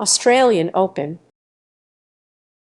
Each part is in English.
Australian Open.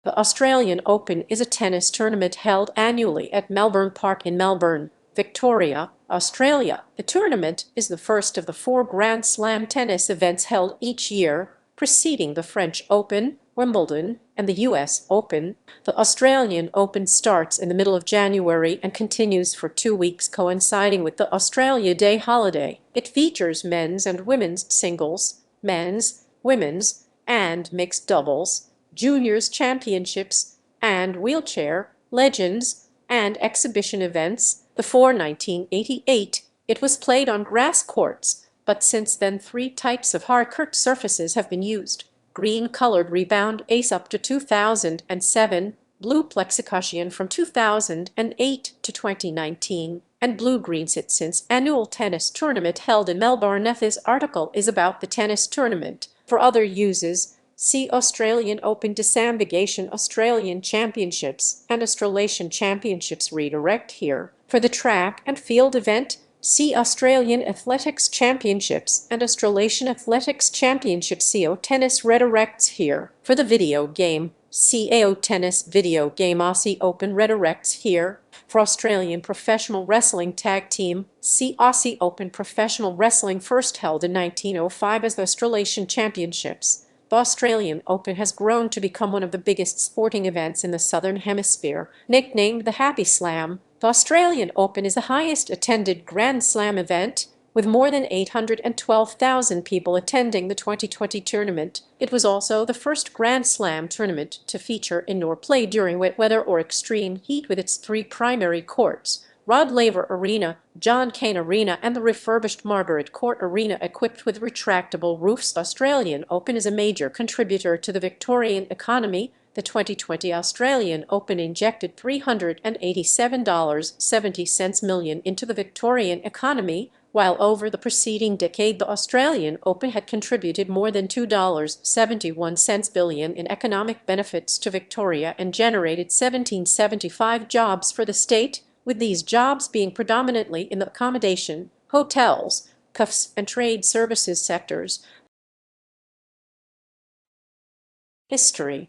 The Australian Open is a tennis tournament held annually at Melbourne Park in Melbourne, Victoria, Australia. The tournament is the first of the 4 Grand Slam tennis events held each year, preceding the French Open, Wimbledon, and the US Open. The Australian Open starts in the middle of January and continues for 2 weeks, coinciding with the Australia Day holiday. It features men's and women's singles, men's, women's, and mixed doubles, juniors championships, and wheelchair, legends, and exhibition events. Before 1988, it was played on grass courts, but since then 3 types of hard-court surfaces have been used: green-colored rebound ace up to 2007, blue plexicushion from 2008 to 2019, and blue-green since annual tennis tournament held in Melbourne. This article is about the tennis tournament. For other uses, see Australian Open Disambigation, Australian Championships, and Australasian Championships. Redirect here. For the track and field event, see Australian Athletics Championships and Australasian Athletics Championships. CO Tennis redirects here. For the video game, see AO Tennis Video Game. Aussie Open redirects here. For Australian Professional Wrestling Tag Team, see Aussie Open Professional Wrestling, first held in 1905 as the Australasian Championships. The Australian Open has grown to become one of the biggest sporting events in the Southern Hemisphere. Nicknamed the Happy Slam, the Australian Open is the highest attended Grand Slam event, with more than 812,000 people attending the 2020 tournament. It was also the first Grand Slam tournament to feature indoor play during wet weather or extreme heat, with its 3 primary courts: Rod Laver Arena, John Cain Arena, and the refurbished Margaret Court Arena equipped with retractable roofs. The Australian Open is a major contributor to the Victorian economy. The 2020 Australian Open injected $387.70 million into the Victorian economy, while over the preceding decade the Australian Open had contributed more than $2.71 billion in economic benefits to Victoria and generated 1,775 jobs for the state, with these jobs being predominantly in the accommodation, hotels, cafes, and trade services sectors. History.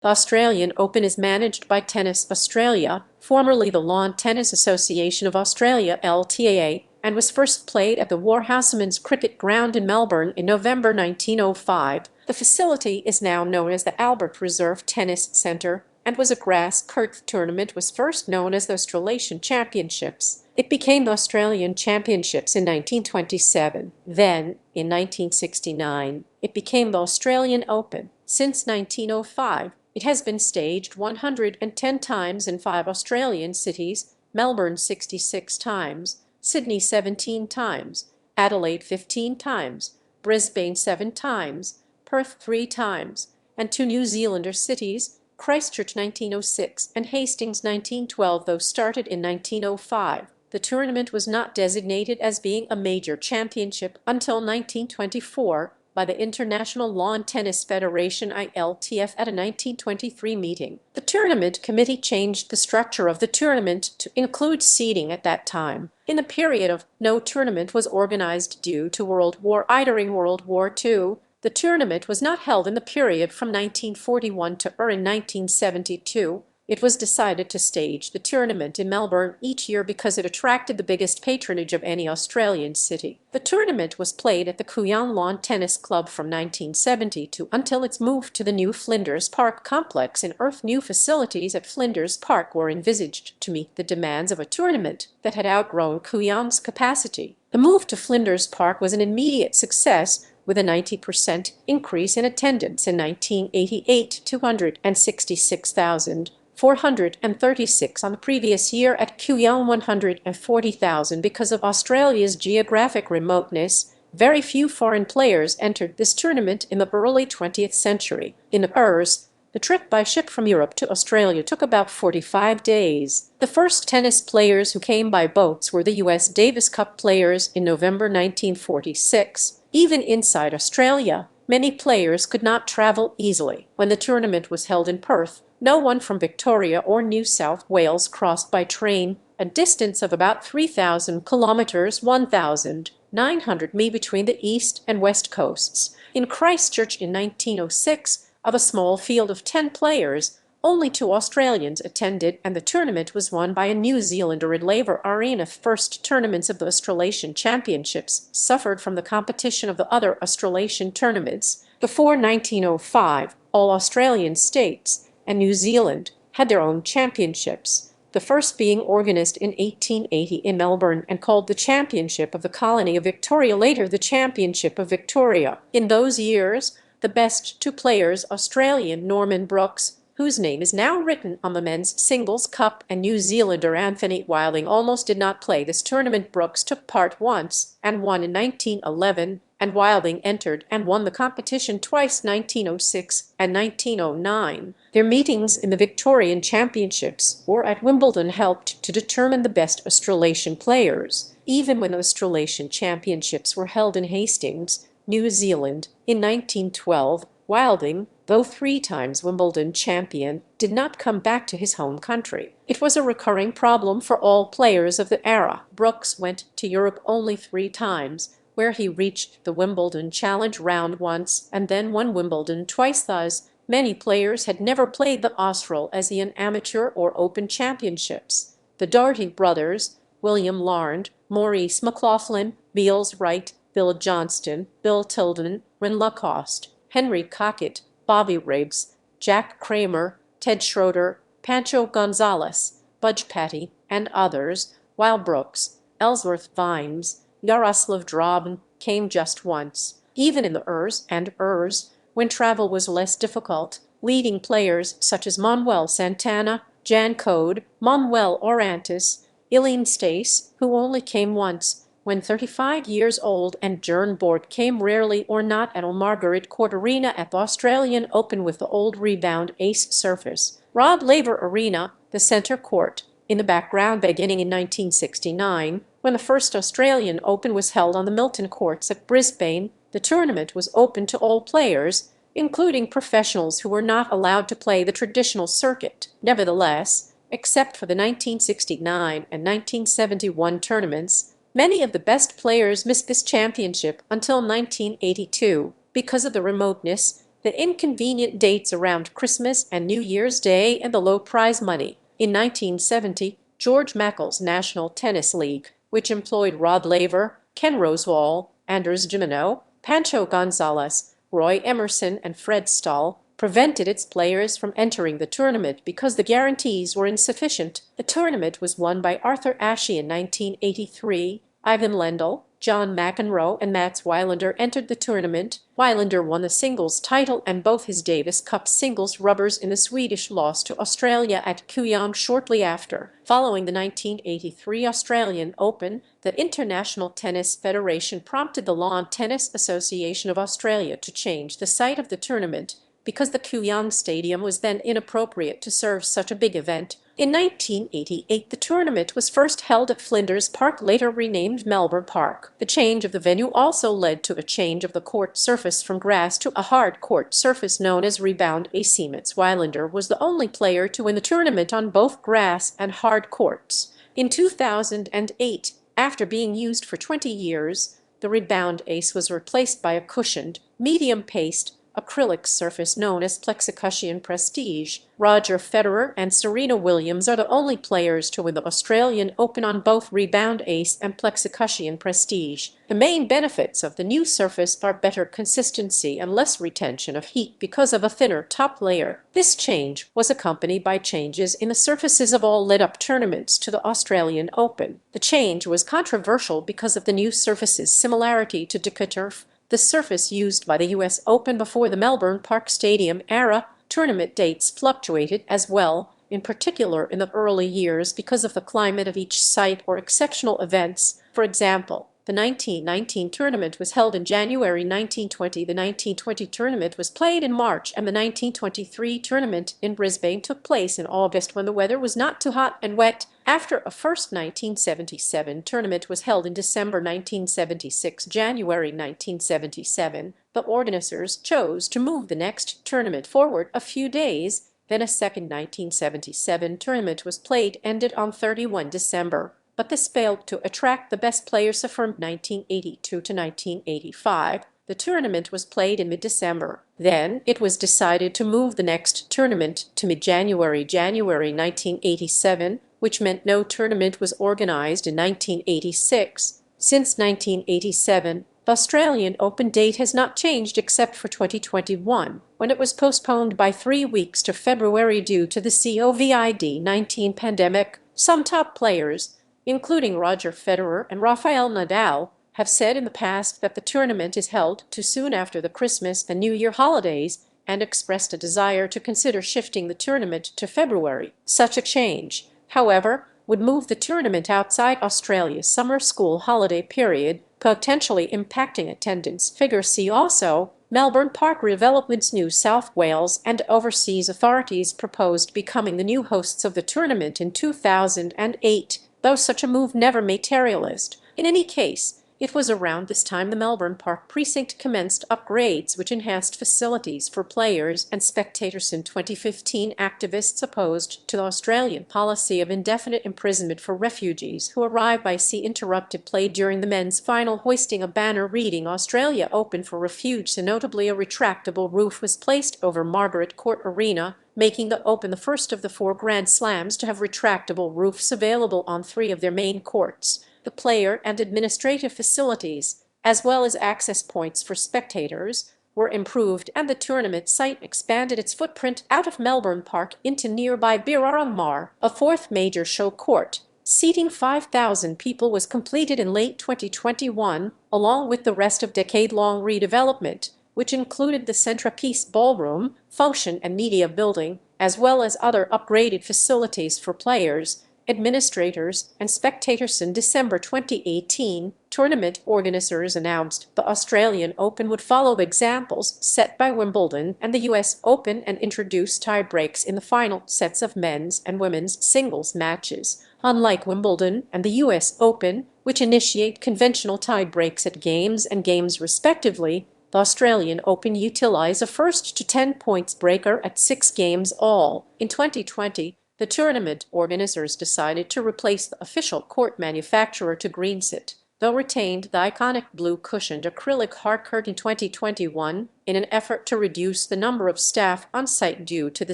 The Australian Open is managed by Tennis Australia, formerly the Lawn Tennis Association of Australia (LTAA), and was first played at the Warhouseman's Cricket Ground in Melbourne in November 1905. The facility is now known as the Albert Reserve Tennis Centre and was a grass-court. The tournament was first known as the Australasian Championships. It became the Australian Championships in 1927. Then, in 1969, it became the Australian Open. Since 1905, it has been staged 110 times in 5 Australian cities: Melbourne 66 times, Sydney 17 times, Adelaide 15 times, Brisbane 7 times, Perth 3 times, and 2 New Zealander cities, Christchurch 1906 and Hastings 1912, though started in 1905. The tournament was not designated as being a major championship until 1924 by the International Lawn Tennis Federation (ILTF) at a 1923 meeting. The tournament committee changed the structure of the tournament to include seeding at that time. In the period no tournament was organized due to World War I. During World War II, the tournament was not held in the period from 1941 to in 1972. It was decided to stage the tournament in Melbourne each year because it attracted the biggest patronage of any Australian city. The tournament was played at the Kooyong Lawn Tennis Club from 1972 until its move to the new Flinders Park complex in Earth. New facilities at Flinders Park were envisaged to meet the demands of a tournament that had outgrown Kooyong's capacity. The move to Flinders Park was an immediate success, with a 90% increase in attendance in 1988, 266,436 on the previous year. At Kooyong, 140,000. Because of Australia's geographic remoteness, very few foreign players entered this tournament in the early 20th century. In ours, the trip by ship from Europe to Australia took about 45 days. The first tennis players who came by boats were the U.S. Davis Cup players in November 1946. Even inside Australia, many players could not travel easily. When the tournament was held in Perth, no one from Victoria or New South Wales crossed by train, a distance of about 3,000 kilometres (1,900 mi) between the east and west coasts. In Christchurch in 1906, of a small field of 10 players, only 2 Australians attended, and the tournament was won by a New Zealander at Laver Arena. First tournaments of the Australasian Championships suffered from the competition of the other Australasian tournaments. Before 1905, all Australian states and New Zealand had their own championships, the first being organised in 1880 in Melbourne and called the Championship of the Colony of Victoria, later the Championship of Victoria. In those years, the best 2 players, Australian Norman Brooks, whose name is now written on the men's singles cup, and New Zealander Anthony Wilding, almost did not play this tournament. Brooks took part once and won in 1911, and Wilding entered and won the competition twice, 1906 and 1909. Their meetings in the Victorian Championships or at Wimbledon helped to determine the best Australasian players. Even when the Australasian Championships were held in Hastings, New Zealand, in 1912, Wilding, though 3 times Wimbledon champion, did not come back to his home country. It was a recurring problem for all players of the era. Brooks went to Europe only 3 times, where he reached the Wimbledon Challenge round once and then won Wimbledon twice. Thus, many players had never played the Australasian Amateur or Open Championships. The Doherty brothers, William Larned, Maurice McLaughlin, Beals Wright, Bill Johnston, Bill Tilden, Ren Lacoste, Henry Cockett, Bobby Riggs, Jack Kramer, Ted Schroeder, Pancho Gonzalez, Budge Patty, and others, while Brooks, Ellsworth Vimes, Yaroslav Drobin came just once. Even in the Ers and Ers, when travel was less difficult, leading players such as Manuel Santana, Jan Code, Manuel Orantes, Eileen Stace, who only came once, when 35 years old, and Jern Bort came rarely or not at Margaret Court Arena at the Australian Open with the old rebound ace surface. Rod Laver Arena, the centre court, in the background. Beginning in 1969, when the first Australian Open was held on the Milton Courts at Brisbane, the tournament was open to all players, including professionals who were not allowed to play the traditional circuit. Nevertheless, except for the 1969 and 1971 tournaments, many of the best players missed this championship until 1982 because of the remoteness, the inconvenient dates around Christmas and New Year's Day, and the low prize money. In 1970, George Mackle's National Tennis League, which employed Rod Laver, Ken Rosewall, Anders Jimeno, Pancho Gonzalez, Roy Emerson, and Fred Stahl, prevented its players from entering the tournament because the guarantees were insufficient. The tournament was won by Arthur Ashe in 1983. Ivan Lendl, John McEnroe, and Mats Wilander entered the tournament. Wilander won the singles title and both his Davis Cup singles rubbers in the Swedish loss to Australia at Kooyong shortly after. Following the 1983 Australian Open, the International Tennis Federation prompted the Lawn Tennis Association of Australia to change the site of the tournament, because the Kooyong Stadium was then inappropriate to serve such a big event. In 1988, the tournament was first held at Flinders Park, later renamed Melbourne Park. The change of the venue also led to a change of the court surface from grass to a hard court surface known as rebound ace. Mats Wilander was the only player to win the tournament on both grass and hard courts. In 2008, after being used for 20 years, the rebound ace was replaced by a cushioned, medium-paced, acrylic surface known as Plexicushion Prestige. Roger Federer and Serena Williams are the only players to win the Australian Open on both rebound ace and Plexicushion Prestige. The main benefits of the new surface are better consistency and less retention of heat because of a thinner top layer. This change was accompanied by changes in the surfaces of all led-up tournaments to the Australian Open. The change was controversial because of the new surface's similarity to DeCaturf, the surface used by the U.S. Open before the Melbourne Park Stadium era. Tournament dates fluctuated as well, in particular in the early years because of the climate of each site or exceptional events. For example, the 1919 tournament was held in January 1920, the 1920 tournament was played in March, and the 1923 tournament in Brisbane took place in August when the weather was not too hot and wet. After a first 1977 tournament was held in December 1976, January 1977, the organizers chose to move the next tournament forward a few days. Then a second 1977 tournament was played, ended on 31 December. But this failed to attract the best players from 1982 to 1985. The The tournament was played in mid-December. Then it was decided to move the next tournament to mid-January, January 1987, which meant no tournament was organized in 1986. Since 1987, the Australian Open date has not changed except for 2021, when it was postponed by 3 weeks to February due to the COVID-19 pandemic. Some top players, including Roger Federer and Rafael Nadal, have said in the past that the tournament is held too soon after the Christmas and New Year holidays and expressed a desire to consider shifting the tournament to February. Such a change, however, would move the tournament outside Australia's summer school holiday period, potentially impacting attendance figures. See also, Melbourne Park Redevelopments. New South Wales and overseas authorities proposed becoming the new hosts of the tournament in 2008, though such a move never materialized. In any case, it was around this time the Melbourne Park precinct commenced upgrades which enhanced facilities for players and spectators. In 2015, activists opposed to the Australian policy of indefinite imprisonment for refugees who arrive by sea interrupted play during the men's final, hoisting a banner reading "Australia Open for Refuge." Notably, a retractable roof was placed over Margaret Court Arena, making the Open the first of the 4 Grand Slams to have retractable roofs available on 3 of their main courts. The player and administrative facilities, as well as access points for spectators, were improved, and the tournament site expanded its footprint out of Melbourne Park into nearby Birrarungmar. A 4th major show court, seating 5,000 people, was completed in late 2021, along with the rest of decade-long redevelopment, which included the Centrepiece Ballroom, Function and Media Building, as well as other upgraded facilities for players, administrators, and spectators. In December 2018, tournament organizers announced the Australian Open would follow examples set by Wimbledon and the US Open and introduce tie breaks in the final sets of men's and women's singles matches. Unlike Wimbledon and the US Open, which initiate conventional tie breaks at games and games respectively, the Australian Open utilize a first to 10 points breaker at 6 games all. In 2020, the tournament organizers decided to replace the official court manufacturer to Greensit, though retained the iconic blue-cushioned acrylic hardcourt in 2021 in an effort to reduce the number of staff on site due to the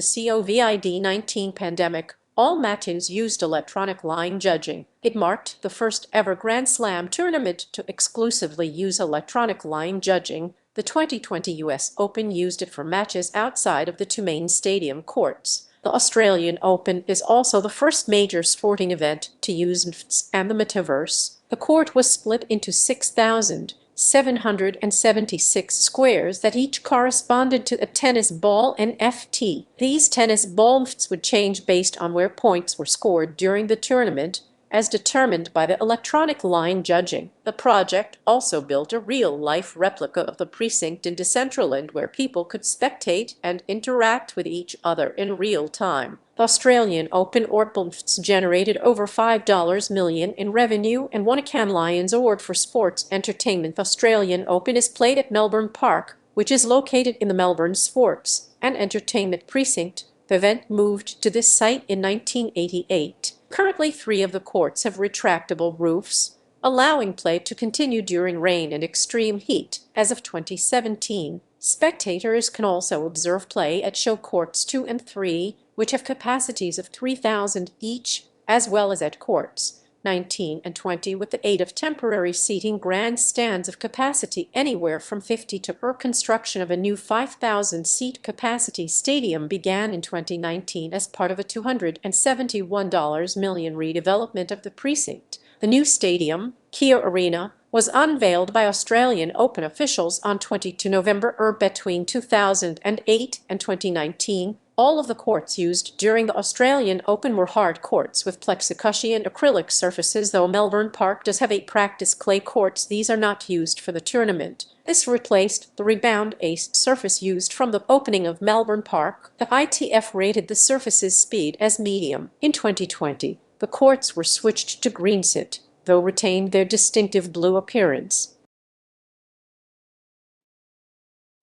COVID-19 pandemic. All matches used electronic line judging. It marked the first ever Grand Slam tournament to exclusively use electronic line judging. The 2020 US Open used it for matches outside of the 2 main stadium courts. The Australian Open is also the first major sporting event to use NFTs and the metaverse. The court was split into 6,776 squares that each corresponded to a tennis ball NFT. These tennis ball NFTs would change based on where points were scored during the tournament, as determined by the electronic line judging. The project also built a real-life replica of the precinct in Decentraland where people could spectate and interact with each other in real time. The Australian Open NFTs generated over $5 million in revenue and won a Cannes Lions Award for Sports Entertainment. The Australian Open is played at Melbourne Park, which is located in the Melbourne Sports and Entertainment Precinct. The event moved to this site in 1988. Currently, 3 of the courts have retractable roofs, allowing play to continue during rain and extreme heat. As of 2017, spectators can also observe play at show courts 2 and 3, which have capacities of 3,000 each, as well as at courts 19 and 20 with the aid of temporary seating grandstands of capacity anywhere from 50 to per. Construction of a new 5,000-seat capacity stadium began in 2019 as part of a $271 million redevelopment of the precinct. The new stadium, Kia Arena, was unveiled by Australian Open officials on 22 November. Between 2008 and 2019, all of the courts used during the Australian Open were hard courts with plexicushion acrylic surfaces, though Melbourne Park does have 8 practice clay courts. These are not used for the tournament. This replaced the rebound ace surface used from the opening of Melbourne Park. The ITF rated the surface's speed as medium. In 2020, the courts were switched to Greensit, though retained their distinctive blue appearance.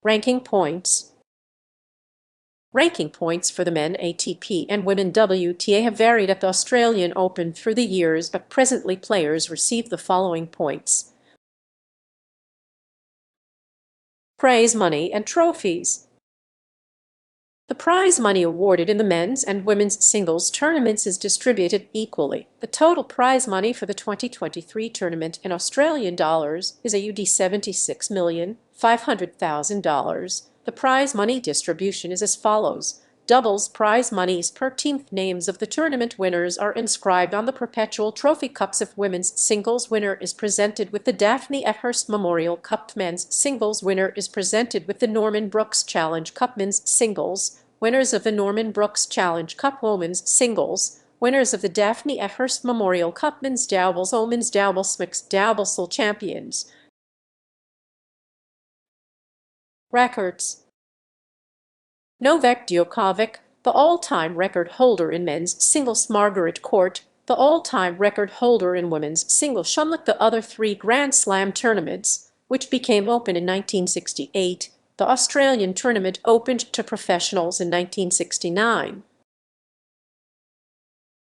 Ranking points. Ranking points for the men ATP and women WTA have varied at the Australian Open through the years, but presently players receive the following points. Prize money and trophies. The prize money awarded in the men's and women's singles tournaments is distributed equally. The total prize money for the 2023 tournament in Australian dollars is AUD $76,500,000. The prize money distribution is as follows. Doubles prize monies per team. Names of the tournament winners are inscribed on the Perpetual Trophy Cups. If women's singles winner is presented with the Daphne Ethurst Memorial Cup. Men's singles winner is presented with the Norman Brooks Challenge Cup. Men's singles winners of the Norman Brooks Challenge Cup. Women's singles winners of the Daphne Ethurst Memorial Cup. Men's doubles, women's doubles, mixed doubles champions. Records. Novak Djokovic, the all-time record holder in men's singles. Margaret Court, the all-time record holder in women's singles. Unlike the other three Grand Slam tournaments, which became open in 1968, the Australian tournament opened to professionals in 1969.